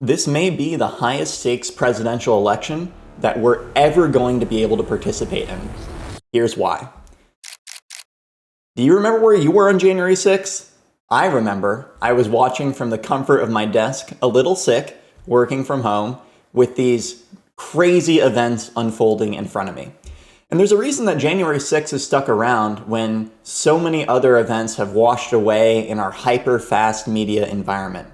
This may be the highest stakes presidential election that we're ever going to be able to participate in. Here's why. Do you remember where you were on January 6th? I remember. I was watching from the comfort of my desk, a little sick, working from home, with these crazy events unfolding in front of me. And there's a reason that January 6th has stuck around when so many other events have washed away in our hyper-fast media environment.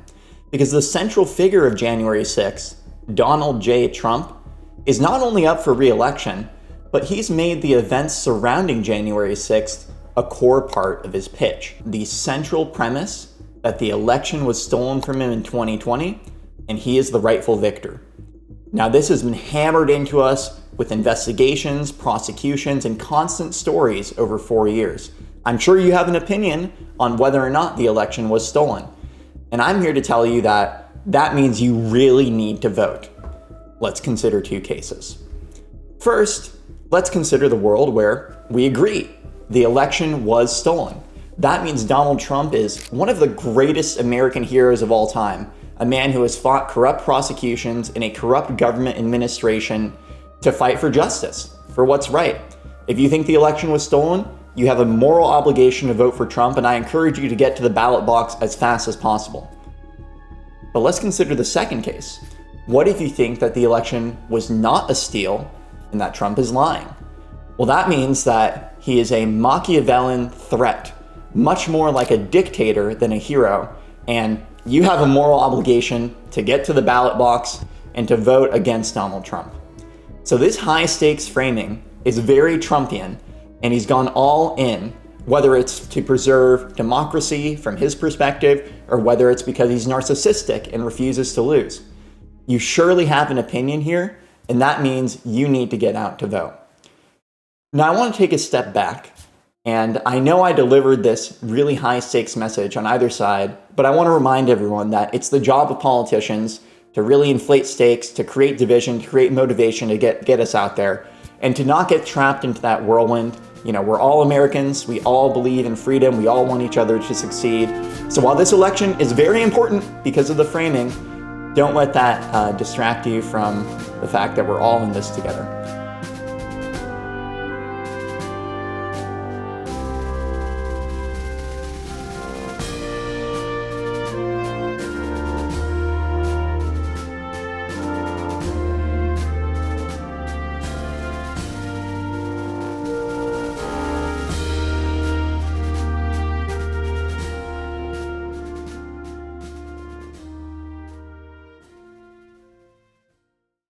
Because the central figure of January 6th, Donald J. Trump, is not only up for re-election, but he's made the events surrounding January 6th a core part of his pitch. The central premise that the election was stolen from him in 2020, and he is the rightful victor. Now, this has been hammered into us with investigations, prosecutions, and constant stories over 4 years. I'm sure you have an opinion on whether or not the election was stolen. And I'm here to tell you that that means you really need to vote. Let's consider two cases. First, let's consider the world where we agree the election was stolen. That means Donald Trump is one of the greatest American heroes of all time, a man who has fought corrupt prosecutions in a corrupt government administration to fight for justice, for what's right. If you think the election was stolen, you have a moral obligation to vote for Trump, and I encourage you to get to the ballot box as fast as possible. But let's consider the second case. What if you think that the election was not a steal and that Trump is lying? Well, that means that he is a Machiavellian threat, much more like a dictator than a hero, and you have a moral obligation to get to the ballot box and to vote against Donald Trump. So this high stakes framing is very Trumpian, and he's gone all in, whether it's to preserve democracy from his perspective, or whether it's because he's narcissistic and refuses to lose. You surely have an opinion here, and that means you need to get out to vote. Now, I want to take a step back, and I know I delivered this really high stakes message on either side, but I want to remind everyone that it's the job of politicians to really inflate stakes, to create division, to create motivation to get us out there, and to not get trapped into that whirlwind. You know, we're all Americans, we all believe in freedom, we all want each other to succeed. So while this election is very important because of the framing, don't let that distract you from the fact that we're all in this together.